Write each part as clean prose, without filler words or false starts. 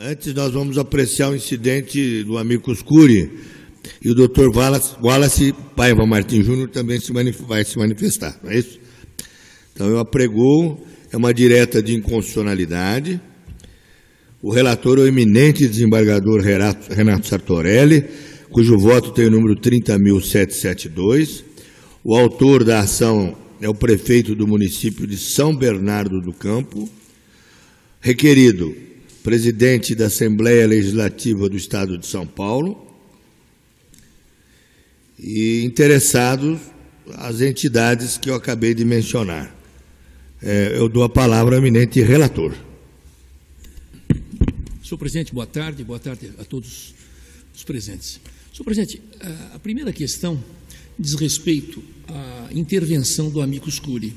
Antes nós vamos apreciar o incidente do Amicus Curiae e o Dr. Wallace Paiva Martins Júnior também vai se manifestar, não é isso? Então eu apregoo, é uma direta de inconstitucionalidade. O relator é o eminente desembargador Renato Sartorelli, cujo voto tem o número 30.772. O autor da ação é o prefeito do município de São Bernardo do Campo. Requerido, presidente da Assembleia Legislativa do Estado de São Paulo. E interessados as entidades que eu acabei de mencionar. Eu dou a palavra ao eminente relator. Senhor presidente, boa tarde a todos os presentes. Senhor presidente, a primeira questão diz respeito à intervenção do Amicus Curiae.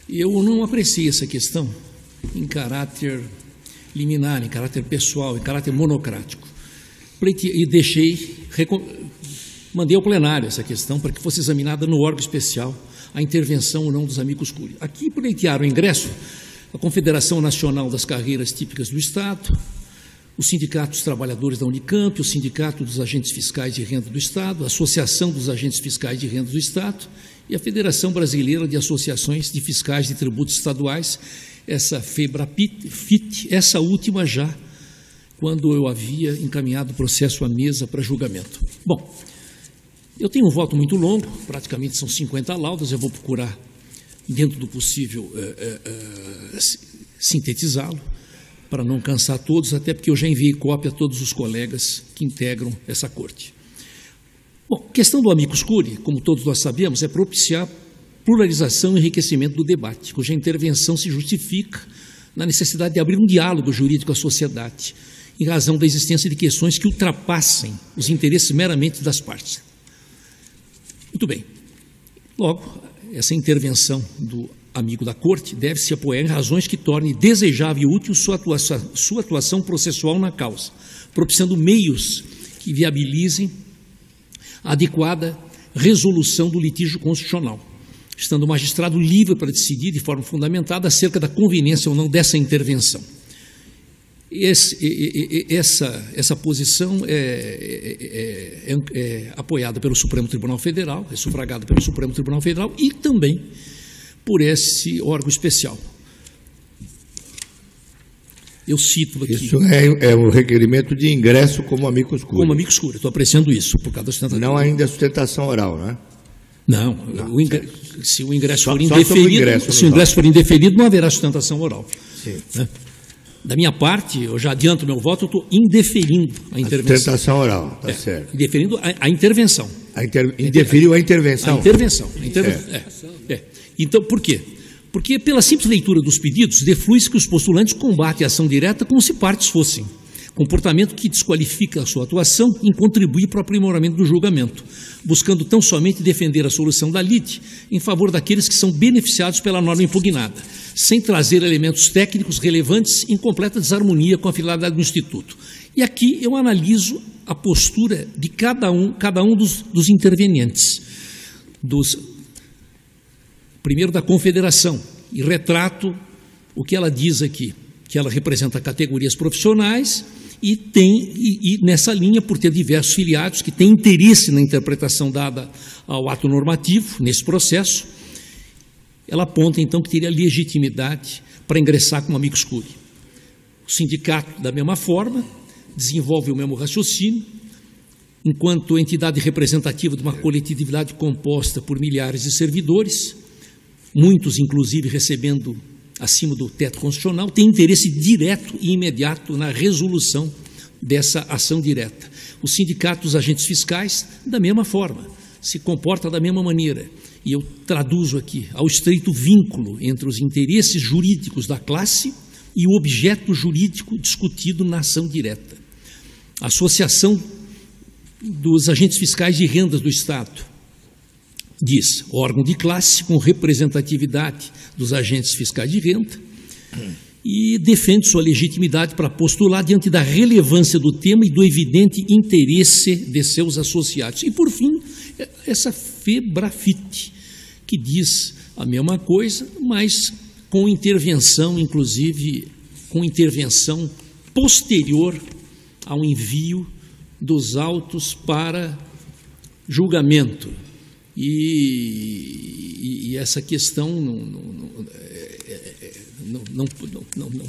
Eu não apreciei essa questão em caráter liminar, em caráter pessoal, em caráter monocrático. E mandei ao plenário essa questão para que fosse examinada no órgão especial a intervenção ou não dos Amicus Curiae. Aqui pleitearam o ingresso a Confederação Nacional das Carreiras Típicas do Estado, o Sindicato dos Trabalhadores da Unicamp, o Sindicato dos Agentes Fiscais de Renda do Estado, a Associação dos Agentes Fiscais de Renda do Estado e a Federação Brasileira de Associações de Fiscais de Tributos Estaduais, essa FEBRAFIT, essa última já, quando eu havia encaminhado o processo à mesa para julgamento. Bom, eu tenho um voto muito longo, praticamente são 50 laudas, eu vou procurar, dentro do possível, sintetizá-lo, para não cansar todos, até porque eu já enviei cópia a todos os colegas que integram essa corte. Bom, a questão do Amicus Curiae, como todos nós sabemos, é propiciar pluralização e enriquecimento do debate, cuja intervenção se justifica na necessidade de abrir um diálogo jurídico à sociedade, em razão da existência de questões que ultrapassem os interesses meramente das partes. Muito bem. Logo, essa intervenção do amigo da Corte deve se apoiar em razões que tornem desejável e útil sua atuação processual na causa, propiciando meios que viabilizem a adequada resolução do litígio constitucional, estando o magistrado livre para decidir de forma fundamentada acerca da conveniência ou não dessa intervenção. Essa posição é apoiada pelo Supremo Tribunal Federal, é sufragada pelo Supremo Tribunal Federal e também por esse órgão especial. Eu cito aqui... Isso é o requerimento de ingresso como Amicus Curiae. Como Amicus Curiae, estou apreciando isso, por causa da sustentação. Não ainda a sustentação oral, não é? Não, se o ingresso for indeferido, não haverá sustentação oral. Sim. Né? Da minha parte, eu já adianto meu voto, eu estou indeferindo a intervenção. A sustentação oral, está certo. Indeferindo a intervenção. Indeferiu a intervenção. A intervenção. Então, por quê? Porque, pela simples leitura dos pedidos, deflui-se que os postulantes combatem a ação direta como se partes fossem, comportamento que desqualifica a sua atuação em contribuir para o aprimoramento do julgamento, buscando tão somente defender a solução da lite em favor daqueles que são beneficiados pela norma impugnada, sem trazer elementos técnicos relevantes em completa desarmonia com a finalidade do Instituto. E aqui eu analiso a postura de cada um dos intervenientes, primeiro da Confederação, e retrato o que ela diz aqui, que ela representa categorias profissionais e nessa linha, por ter diversos filiados que têm interesse na interpretação dada ao ato normativo, nesse processo, ela aponta, então, que teria legitimidade para ingressar como Amicus Curiae. O sindicato, da mesma forma, desenvolve o mesmo raciocínio, enquanto entidade representativa de uma coletividade composta por milhares de servidores, muitos, inclusive, recebendo acima do teto constitucional, tem interesse direto e imediato na resolução dessa ação direta. O sindicato dos agentes fiscais, da mesma forma, se comporta da mesma maneira. E eu traduzo aqui ao estreito vínculo entre os interesses jurídicos da classe e o objeto jurídico discutido na ação direta. A Associação dos Agentes Fiscais de Rendas do Estado diz, órgão de classe com representatividade dos agentes fiscais de renda e defende sua legitimidade para postular diante da relevância do tema e do evidente interesse de seus associados. E, por fim, essa FEBRAFIT, que diz a mesma coisa, mas com intervenção, inclusive, com intervenção posterior ao envio dos autos para julgamento. E essa questão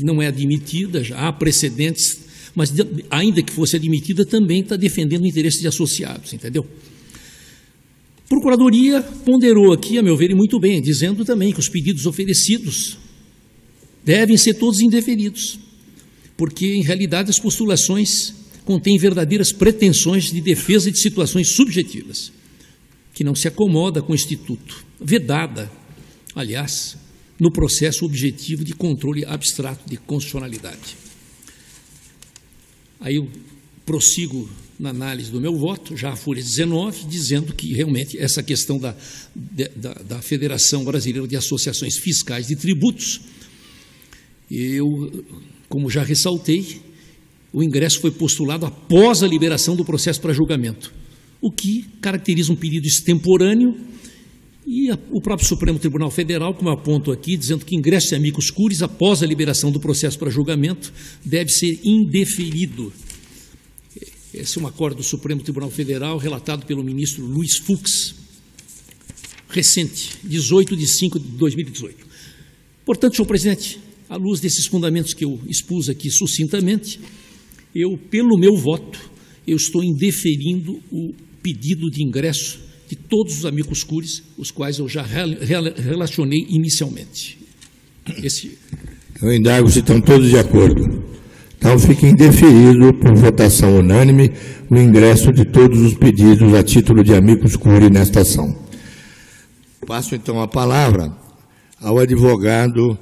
não é admitida, já há precedentes, mas ainda que fosse admitida, também está defendendo o interesse de associados, entendeu? A Procuradoria ponderou aqui, a meu ver, e muito bem, dizendo também que os pedidos oferecidos devem ser todos indeferidos, porque, em realidade, as postulações contêm verdadeiras pretensões de defesa de situações subjetivas, que não se acomoda com o Instituto, vedada, aliás, no processo objetivo de controle abstrato de constitucionalidade. Aí eu prossigo na análise do meu voto, já a folha 19, dizendo que realmente essa questão da Federação Brasileira de Associações Fiscais de Tributos, eu, como já ressaltei, o ingresso foi postulado após a liberação do processo para julgamento, o que caracteriza um pedido extemporâneo, e o próprio Supremo Tribunal Federal, como eu aponto aqui, dizendo que ingresso de amicus curiae após a liberação do processo para julgamento deve ser indeferido. Esse é um acordo do Supremo Tribunal Federal relatado pelo ministro Luiz Fux, recente, 18/5/2018. Portanto, senhor presidente, à luz desses fundamentos que eu expus aqui sucintamente, eu, pelo meu voto, eu estou indeferindo o pedido de ingresso de todos os amicus curiae, os quais eu já relacionei inicialmente. Eu indago se estão todos de acordo. Então, fica indeferido, por votação unânime, o ingresso de todos os pedidos a título de amicus curiae nesta ação. Passo, então, a palavra ao advogado,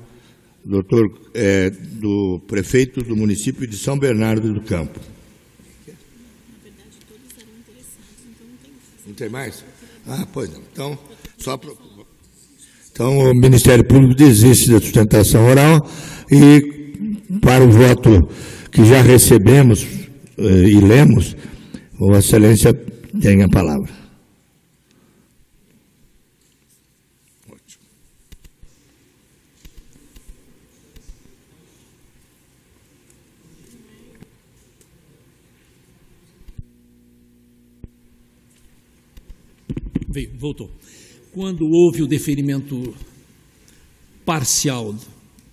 do prefeito do município de São Bernardo do Campo. Não tem mais? Ah, pois não. Então, então o Ministério Público desiste da sustentação oral e, para o voto que já recebemos e lemos, Vossa Excelência tem a palavra. Ótimo. Voltou. Quando houve o deferimento parcial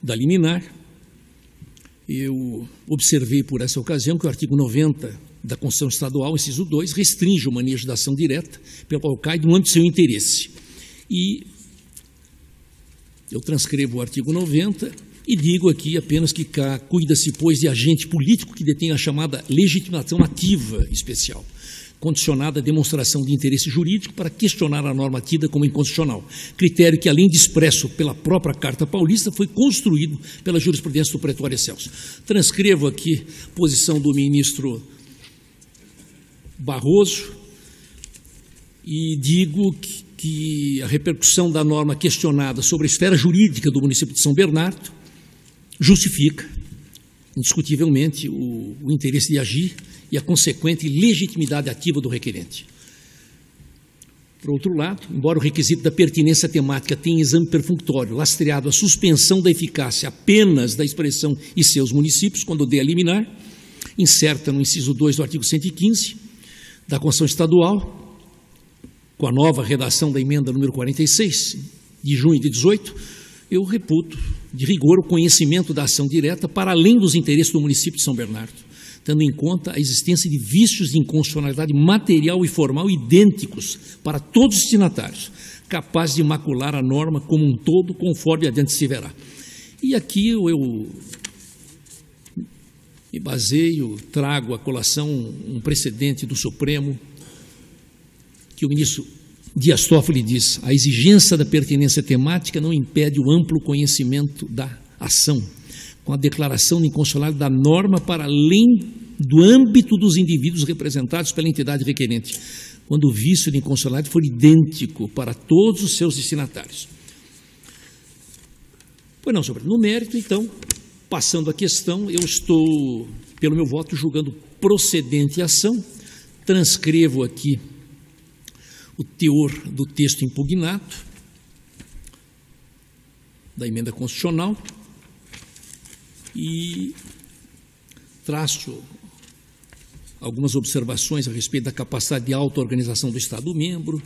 da liminar, eu observei por essa ocasião que o artigo 90 da Constituição Estadual, inciso 2, restringe o manejo da ação direta pelo qual cai no âmbito do seu interesse. E eu transcrevo o artigo 90 e digo aqui apenas que cuida-se, pois, de agente político que detém a chamada legitimação ativa especial, condicionada à demonstração de interesse jurídico para questionar a norma tida como inconstitucional, critério que, além de expresso pela própria Carta Paulista, foi construído pela jurisprudência do Pretório Excelso. Transcrevo aqui a posição do ministro Barroso e digo que a repercussão da norma questionada sobre a esfera jurídica do município de São Bernardo justifica, indiscutivelmente, o interesse de agir e a consequente legitimidade ativa do requerente. Por outro lado, embora o requisito da pertinência temática tenha exame perfunctório lastreado a suspensão da eficácia apenas da expressão e seus municípios, quando de a liminar, incerta no inciso 2 do artigo 115 da Constituição Estadual, com a nova redação da emenda número 46, de junho de 18, eu reputo, de rigor, o conhecimento da ação direta para além dos interesses do município de São Bernardo, tendo em conta a existência de vícios de inconstitucionalidade material e formal idênticos para todos os destinatários, capazes de macular a norma como um todo, conforme adiante se verá. E aqui eu me baseio, trago à colação um precedente do Supremo, que o ministro Dias Toffoli diz: a exigência da pertinência temática não impede o amplo conhecimento da ação, com a declaração de inconstitucionalidade da norma para além do âmbito dos indivíduos representados pela entidade requerente, quando o vício de inconstitucionalidade for idêntico para todos os seus destinatários. Pois não, senhor presidente. No mérito, então, passando a questão, eu estou, pelo meu voto, julgando procedente a ação, transcrevo aqui o teor do texto impugnado, da emenda constitucional, e traço algumas observações a respeito da capacidade de auto-organização do Estado-membro.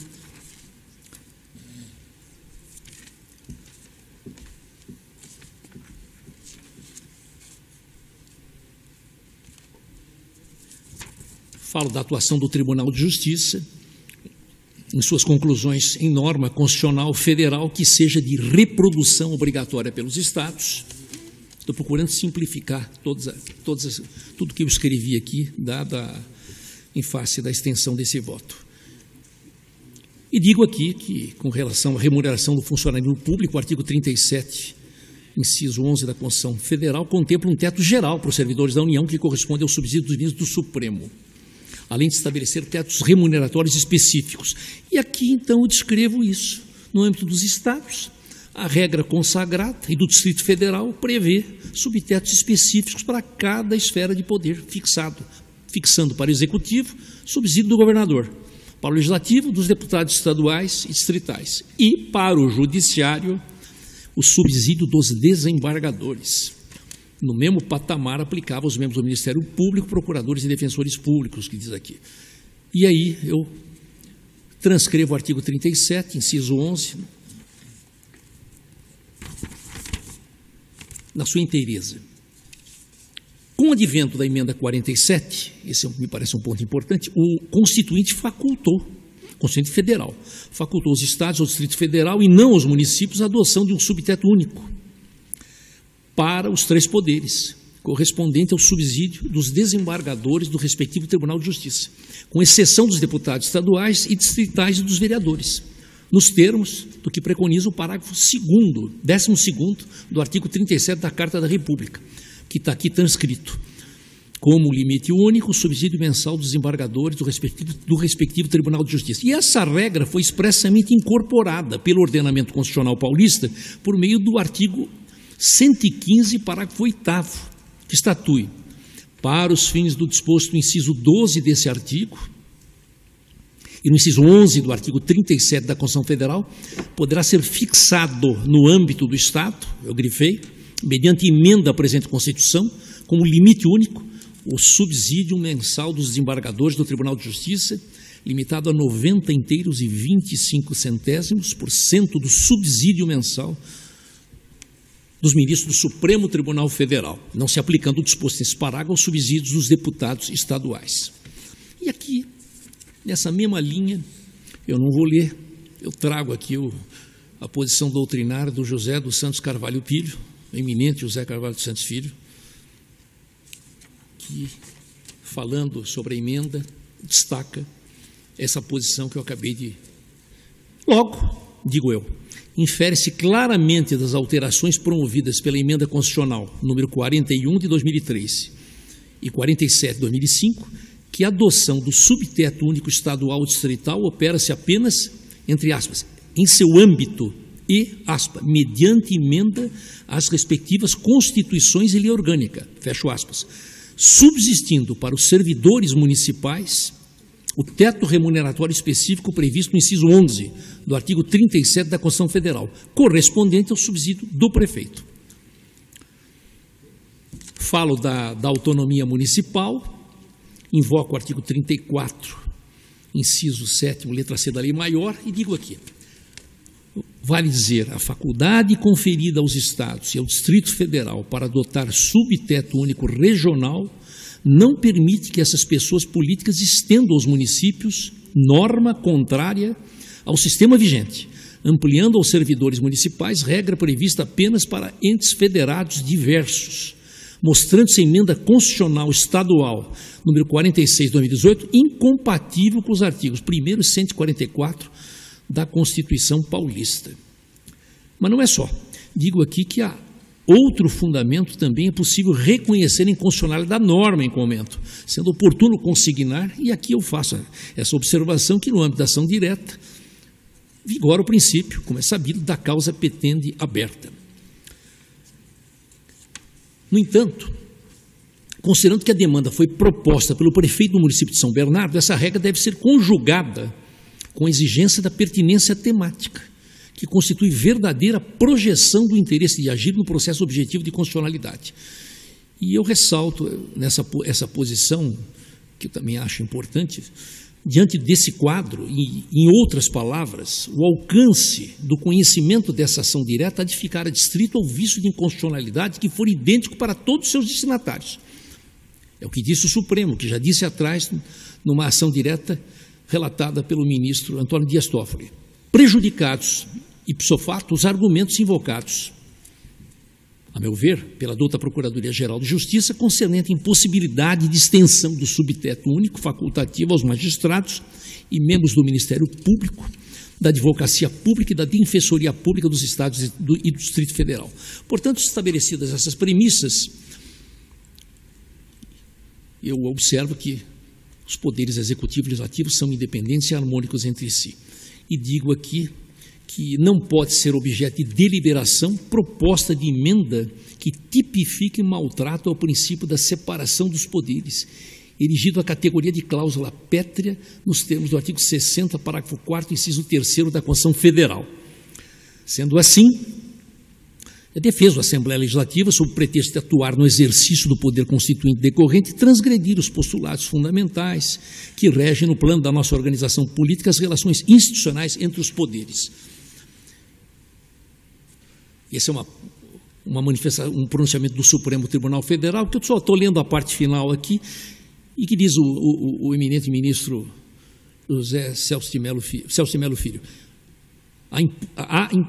Falo da atuação do Tribunal de Justiça, em suas conclusões em norma constitucional federal que seja de reprodução obrigatória pelos Estados. Estou procurando simplificar tudo que eu escrevi aqui, em face da extensão desse voto. E digo aqui que, com relação à remuneração do funcionário público, o artigo 37, inciso 11 da Constituição Federal, contempla um teto geral para os servidores da União que corresponde ao subsídio dos ministros do Supremo, além de estabelecer tetos remuneratórios específicos. E aqui, então, eu descrevo isso. No âmbito dos Estados, a regra consagrada e do Distrito Federal prevê subtetos específicos para cada esfera de poder fixando para o Executivo subsídio do governador, para o Legislativo dos deputados estaduais e distritais e para o Judiciário o subsídio dos desembargadores. No mesmo patamar aplicava aos membros do Ministério Público, procuradores e defensores públicos, que diz aqui. E aí eu transcrevo o artigo 37, inciso 11, na sua inteireza. Com o advento da emenda 47, esse me parece um ponto importante, o Constituinte Constituinte Federal, facultou os Estados, ao Distrito Federal e não aos municípios a adoção de um subteto único para os 3 poderes, correspondente ao subsídio dos desembargadores do respectivo Tribunal de Justiça, com exceção dos deputados estaduais e distritais e dos vereadores, nos termos do que preconiza o parágrafo 12º do artigo 37 da Carta da República, que está aqui transcrito, como limite único o subsídio mensal dos desembargadores do respectivo Tribunal de Justiça. E essa regra foi expressamente incorporada pelo ordenamento constitucional paulista por meio do artigo 115, parágrafo 8º, que estatui, para os fins do disposto no inciso 12 desse artigo, e no inciso 11 do artigo 37 da Constituição Federal, poderá ser fixado no âmbito do Estado, eu grifei, mediante emenda à presente Constituição, como limite único, o subsídio mensal dos desembargadores do Tribunal de Justiça, limitado a 90,25% do subsídio mensal dos ministros do Supremo Tribunal Federal, não se aplicando o disposto nesse parágrafo aos subsídios dos deputados estaduais. E aqui, nessa mesma linha, eu não vou ler, eu trago aqui a posição doutrinária do José dos Santos Carvalho Filho, o eminente José Carvalho dos Santos Filho, que, falando sobre a emenda, destaca essa posição que eu acabei de... Logo, digo eu, infere-se claramente das alterações promovidas pela emenda constitucional número 41 de 2003 e 47 de 2005, que a adoção do subteto único estadual ou distrital opera-se apenas, entre aspas, em seu âmbito e, aspas, mediante emenda às respectivas constituições e lei orgânica, fecho aspas, subsistindo para os servidores municipais o teto remuneratório específico previsto no inciso 11 do artigo 37 da Constituição Federal, correspondente ao subsídio do prefeito. Falo da autonomia municipal, invoco o artigo 34, inciso 7º, letra C da Lei Maior, e digo aqui, vale dizer, a faculdade conferida aos Estados e ao Distrito Federal para adotar subteto único regional não permite que essas pessoas políticas estendam aos municípios norma contrária ao sistema vigente, ampliando aos servidores municipais regra prevista apenas para entes federados diversos, mostrando-se a emenda constitucional estadual número 46 de 2018 incompatível com os artigos 1º e 144 da Constituição Paulista. Mas não é só. Digo aqui que há outro fundamento também é possível reconhecer em constitucionalidade da norma em comento, sendo oportuno consignar, e aqui eu faço essa observação, que no âmbito da ação direta vigora o princípio, como é sabido, da causa petende aberta. No entanto, considerando que a demanda foi proposta pelo prefeito do município de São Bernardo, essa regra deve ser conjugada com a exigência da pertinência temática, que constitui verdadeira projeção do interesse de agir no processo objetivo de constitucionalidade. E eu ressalto essa posição, que eu também acho importante, diante desse quadro, e, em outras palavras, o alcance do conhecimento dessa ação direta há de ficar adstrito ao vício de inconstitucionalidade que for idêntico para todos os seus destinatários. É o que disse o Supremo, que já disse atrás, numa ação direta relatada pelo ministro Antônio Dias Toffoli. Prejudicados, ipso facto, os argumentos invocados, a meu ver, pela douta Procuradoria-Geral de Justiça, concernente à impossibilidade de extensão do subteto único facultativo aos magistrados e membros do Ministério Público, da Advocacia Pública e da Defensoria Pública dos Estados e do Distrito Federal. Portanto, estabelecidas essas premissas, eu observo que os poderes executivo e legislativo são independentes e harmônicos entre si. E digo aqui que não pode ser objeto de deliberação proposta de emenda que tipifique e maltrata o princípio da separação dos poderes, erigido à categoria de cláusula pétrea nos termos do artigo 60, parágrafo 4º, inciso 3º da Constituição Federal. Sendo assim, é defeso a Assembleia Legislativa, sob pretexto de atuar no exercício do poder constituinte decorrente, e transgredir os postulados fundamentais que regem no plano da nossa organização política as relações institucionais entre os poderes. Esse é uma manifestação, um pronunciamento do Supremo Tribunal Federal, que eu só estou lendo a parte final aqui, e que diz o eminente ministro José Celso de Mello Filho.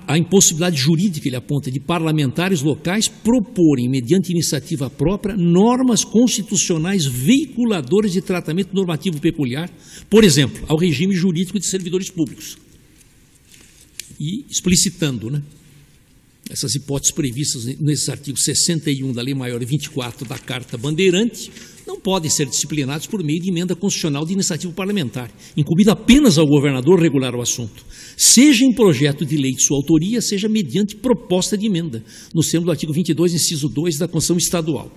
A impossibilidade jurídica, ele aponta, de parlamentares locais proporem, mediante iniciativa própria, normas constitucionais veiculadoras de tratamento normativo peculiar, por exemplo, ao regime jurídico de servidores públicos. E explicitando, né, essas hipóteses previstas nesses artigos 61 da Lei Maior e 24 da Carta Bandeirante não podem ser disciplinados por meio de emenda constitucional de iniciativa parlamentar, incumbido apenas ao governador regular o assunto, seja em projeto de lei de sua autoria, seja mediante proposta de emenda, no termo do artigo 22, inciso 2 da Constituição Estadual.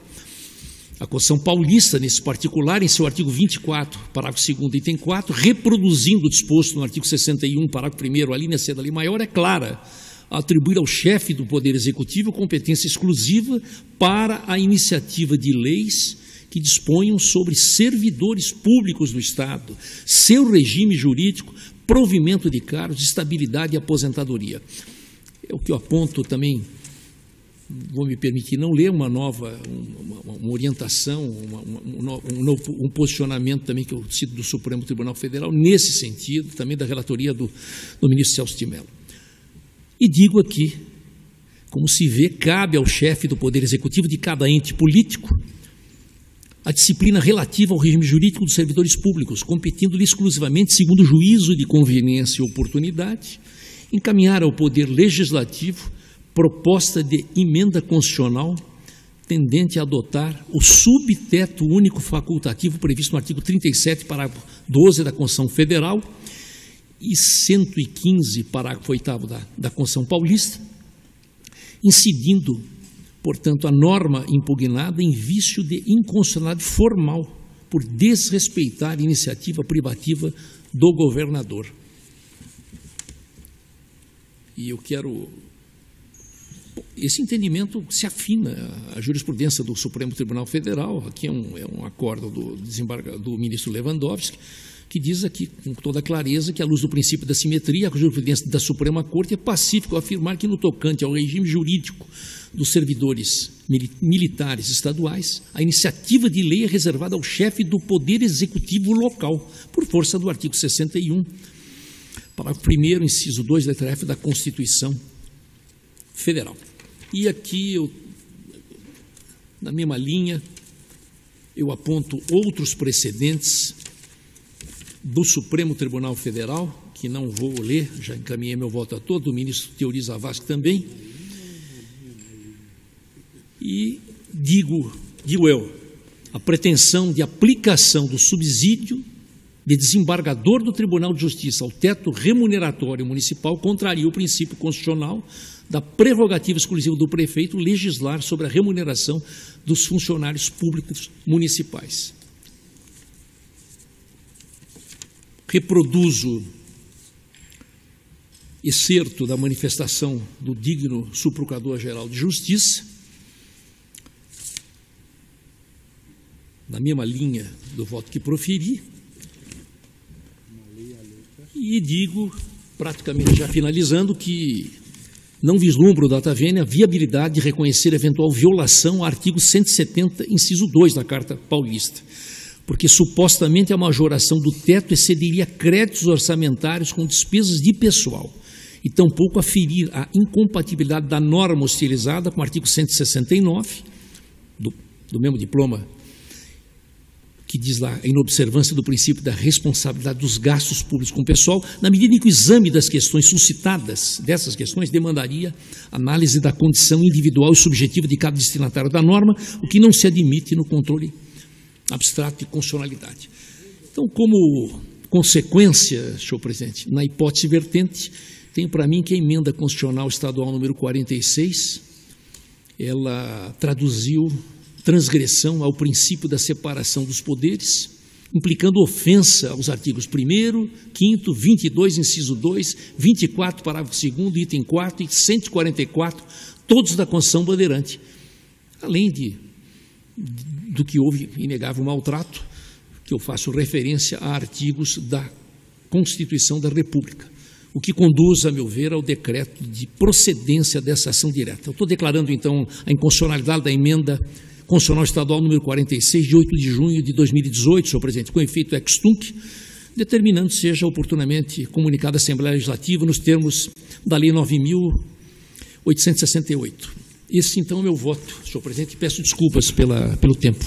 A Constituição Paulista, nesse particular, em seu artigo 24, parágrafo 2º, item 4, reproduzindo o disposto no artigo 61, parágrafo 1º, a linha C da Lei Maior, é clara: atribuir ao chefe do Poder Executivo competência exclusiva para a iniciativa de leis que disponham sobre servidores públicos do Estado, seu regime jurídico, provimento de cargos, estabilidade e aposentadoria. É o que eu aponto também, vou me permitir não ler uma nova, uma orientação, um posicionamento também que eu cito do Supremo Tribunal Federal, nesse sentido, também da relatoria do ministro Celso de Mello. E digo aqui, como se vê, cabe ao chefe do Poder Executivo de cada ente político a disciplina relativa ao regime jurídico dos servidores públicos, competindo-lhe exclusivamente, segundo juízo de conveniência e oportunidade, encaminhar ao Poder Legislativo proposta de emenda constitucional tendente a adotar o subteto único facultativo previsto no artigo 37, parágrafo 12 da Constituição Federal, e 115, parágrafo 8º da Constituição Paulista, incidindo, portanto, a norma impugnada em vício de inconstitucionalidade formal, por desrespeitar a iniciativa privativa do governador. E eu quero... Esse entendimento se afina à jurisprudência do Supremo Tribunal Federal. Aqui é um acordo do ministro Lewandowski, que diz aqui com toda clareza que, à luz do princípio da simetria, a jurisprudência da Suprema Corte é pacífica ao afirmar que, no tocante ao regime jurídico dos servidores militares estaduais, a iniciativa de lei é reservada ao chefe do Poder Executivo local, por força do artigo 61, parágrafo 1º, inciso 2, letra F da Constituição Federal. E aqui, na mesma linha, eu aponto outros precedentes do Supremo Tribunal Federal, que não vou ler, já encaminhei meu voto a todos, do ministro Teori Zavascki também, e digo eu, a pretensão de aplicação do subsídio de desembargador do Tribunal de Justiça ao teto remuneratório municipal contraria o princípio constitucional da prerrogativa exclusiva do prefeito legislar sobre a remuneração dos funcionários públicos municipais. Reproduzo excerto da manifestação do digno Subprocurador-Geral de Justiça, na mesma linha do voto que proferi, e digo, praticamente já finalizando, que não vislumbro, data vênia, a viabilidade de reconhecer eventual violação ao artigo 170, inciso 2 da Carta Paulista, porque supostamente a majoração do teto excederia créditos orçamentários com despesas de pessoal, e tampouco aferir a incompatibilidade da norma hostilizada com o artigo 169, do mesmo diploma, que diz lá, em observância do princípio da responsabilidade dos gastos públicos com o pessoal, na medida em que o exame das questões suscitadas, dessas questões, demandaria análise da condição individual e subjetiva de cada destinatário da norma, o que não se admite no controle abstrato de constitucionalidade. Então, como consequência, senhor presidente, na hipótese vertente, tenho para mim que a emenda constitucional estadual número 46, ela traduziu transgressão ao princípio da separação dos poderes, implicando ofensa aos artigos 1º, 5º, 22, inciso 2, 24, parágrafo 2º, item 4 e 144, todos da Constituição Bandeirante, além do que houve inegável maltrato, que eu faço referência a artigos da Constituição da República, o que conduz, a meu ver, ao decreto de procedência dessa ação direta. Eu estou declarando, então, a inconstitucionalidade da emenda Constitucional Estadual número 46, de 8 de junho de 2018, senhor presidente, com efeito ex tunc, determinando seja oportunamente comunicada à Assembleia Legislativa nos termos da Lei 9.868. Esse, então, é o meu voto, senhor presidente, e peço desculpas pelo tempo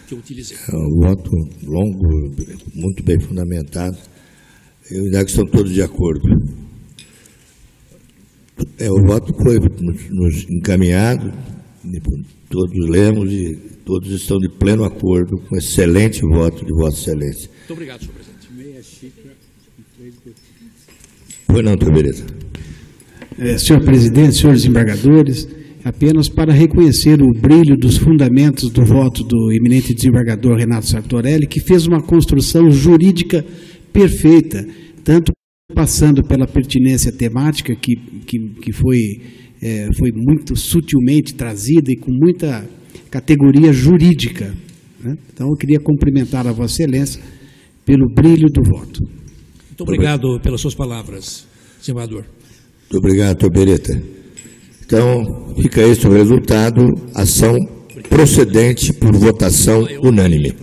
que eu utilizei. É um voto longo, muito bem fundamentado. Eu ainda que estão todos de acordo. O voto foi nos encaminhado, todos lemos e todos estão de pleno acordo com o excelente voto de Vossa Excelência. Muito obrigado, senhor presidente. Meia xícara e 3 gotinhas. Foi não, Tabereta. Senhor presidente, senhores desembargadores, apenas para reconhecer o brilho dos fundamentos do voto do eminente desembargador Renato Sartorelli, que fez uma construção jurídica perfeita, tanto passando pela pertinência temática, que foi muito sutilmente trazida e com muita categoria jurídica, né? Então, eu queria cumprimentar a Vossa Excelência pelo brilho do voto. Muito obrigado pelas suas palavras, desembargador. Muito obrigado, Tabereta. Então, fica esse o resultado, ação procedente por votação unânime.